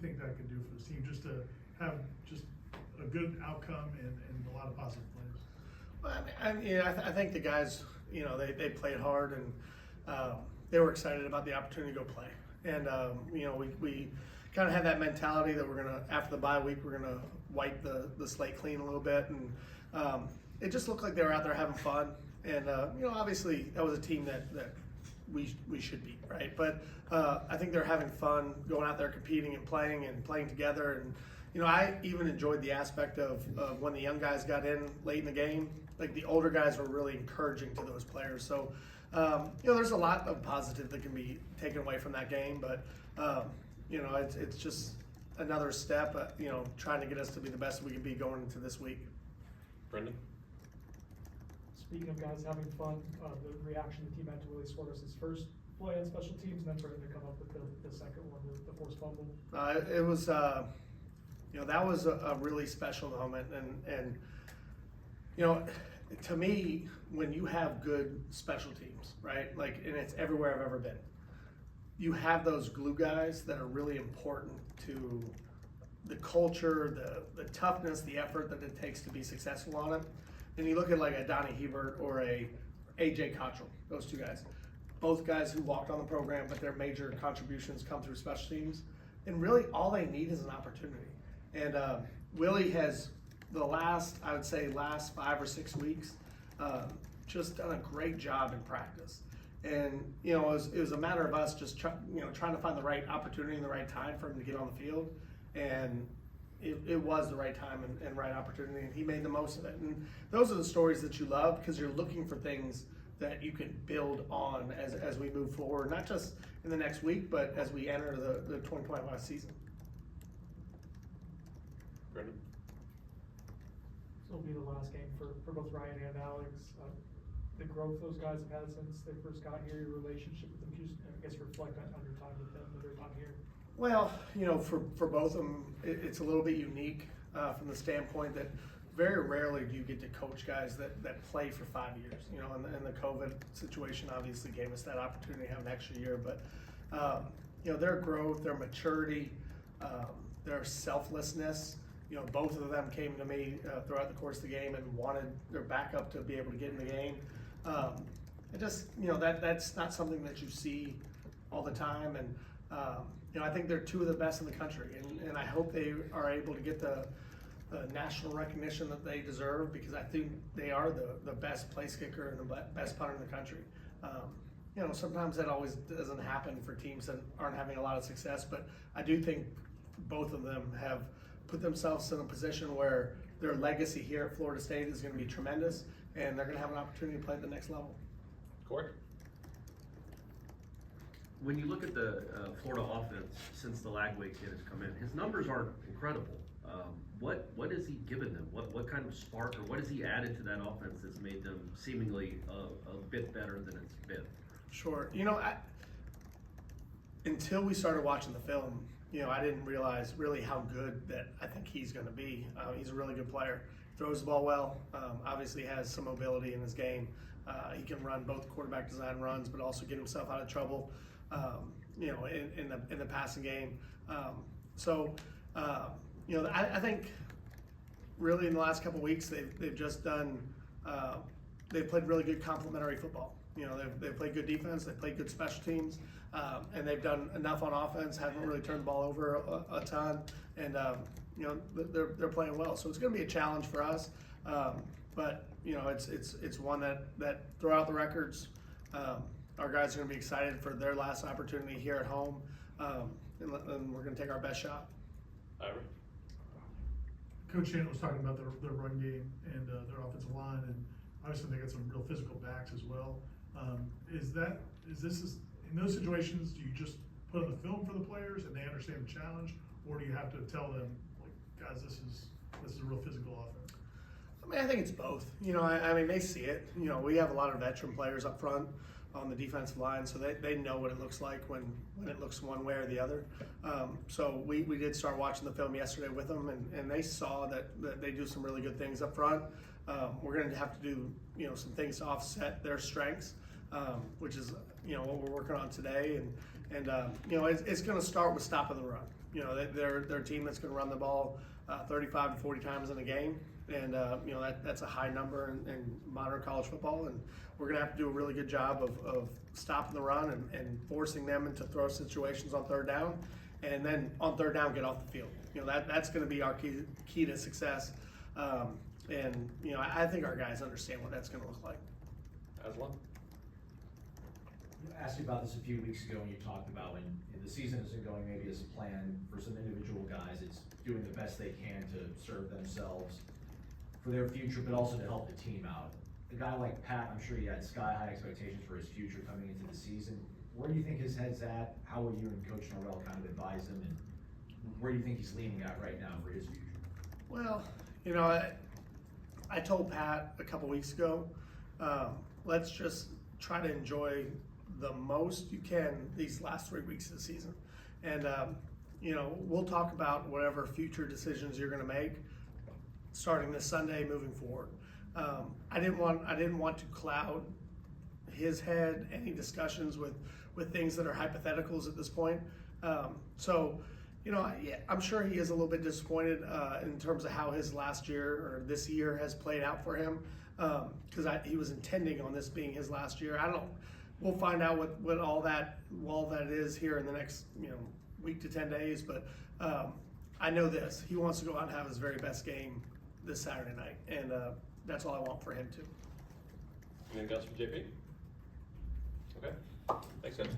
think that could do for this team, just to have just a good outcome and a lot of positive plays? Well, I think the guys, they played hard, and they were excited about the opportunity to go play. And we kind of had that mentality that we're gonna, after the bye week, we're gonna wipe the slate clean a little bit, and it just looked like they were out there having fun. And obviously that was a team that we should beat, right? But I think they're having fun going out there competing and playing together. And I even enjoyed the aspect of when the young guys got in late in the game. Like, the older guys were really encouraging to those players. So there's a lot of positive that can be taken away from that game. But it's just another step, trying to get us to be the best we can be going into this week. Brendan? Speaking of guys having fun, the reaction the team had to Willie Suarez's first play on special teams, and then for him to come up with the second one, the forced fumble. It was, that was a really special moment, and to me, when you have good special teams, right? Like, and it's everywhere I've ever been. You have those glue guys that are really important to the culture, the toughness, the effort that it takes to be successful on it. And you look at like a Donnie Hebert or a AJ Cottrell, those two guys, both guys who walked on the program, but their major contributions come through special teams. And really all they need is an opportunity. And Willie has I would say last 5 or 6 weeks, just done a great job in practice. And it was a matter of us just trying to find the right opportunity and the right time for him to get on the field. And it was the right time and right opportunity, and he made the most of it. And those are the stories that you love, because you're looking for things that you can build on as we move forward, not just in the next week, but as we enter the 2025 season. Brendan? This will be the last game for both Ryan and Alex. The growth those guys have had since they first got here, your relationship with them, just, I guess, reflect on your time with them, their time here. Well, for both of them, it's a little bit unique from the standpoint that very rarely do you get to coach guys that play for 5 years. And the COVID situation obviously gave us that opportunity to have an extra year. But their growth, their maturity, their selflessness. Both of them came to me throughout the course of the game and wanted their backup to be able to get in the game. That's not something that you see all the time. And I think they're two of the best in the country, and I hope they are able to get the national recognition that they deserve, because I think they are the best place kicker and the best punter in the country. Sometimes that always doesn't happen for teams that aren't having a lot of success, but I do think both of them have put themselves in a position where their legacy here at Florida State is going to be tremendous, and they're going to have an opportunity to play at the next level. Court? When you look at the Florida offense since the Lagway kid has come in, his numbers are incredible. What has he given them? What kind of spark, or what has he added to that offense that's made them seemingly a bit better than it's been? Sure. Until we started watching the film, I didn't realize really how good that I think he's going to be. He's a really good player. Throws the ball well. Obviously has some mobility in his game. He can run both quarterback design runs, but also get himself out of trouble. In the passing game. I think really in the last couple of weeks they've just done. They've played really good complementary football. They've played good defense. They've played good special teams. And they've done enough on offense, haven't really turned the ball over a ton, and they're playing well. So it's going to be a challenge for us, but it's one that throughout the records, our guys are going to be excited for their last opportunity here at home, and we're going to take our best shot. Ira? Coach Shannon was talking about their run game and their offensive line, and obviously they got some real physical backs as well. In those situations, do you just put on the film for the players and they understand the challenge, or do you have to tell them, like, guys, this is a real physical offense? I think it's both. They see it. We have a lot of veteran players up front on the defensive line, so they know what it looks like when it looks one way or the other. So we did start watching the film yesterday with them, and they saw that they do some really good things up front. We're going to have to do some things to offset their strengths, which is what we're working on today. And it's going to start with stopping the run. You know, they're a team that's going to run the ball 35 to 40 times in a game, and you know that's a high number in modern college football, and we're going to have to do a really good job of stopping the run and forcing them into throw situations on third down, and then on third down get off the field. You know, that's going to be our key to success, and you know I think our guys understand what that's going to look like. Aslan? I asked you about this a few weeks ago when you talked about when the season isn't going maybe as planned for some individual guys. It's doing the best they can to serve themselves for their future, but also to help the team out. A guy like Pat, I'm sure he had sky-high expectations for his future coming into the season. Where do you think his head's at? How will you and Coach Norvell kind of advise him? And where do you think he's leaning at right now for his future? Well, you know, I told Pat a couple weeks ago, let's just try to enjoy the most you can these last 3 weeks of the season. And, you know, we'll talk about whatever future decisions you're going to make starting this Sunday moving forward. I didn't want to cloud his head, any discussions with things that are hypotheticals at this point. So, you know, I'm sure he is a little bit disappointed in terms of how his last year or this year has played out for him, because he was intending on this being his last year. We'll find out what all that is here in the next, you know, week to 10 days. But I know this: he wants to go out and have his very best game this Saturday night, and that's all I want for him too. Anything else from JP? Okay, thanks guys.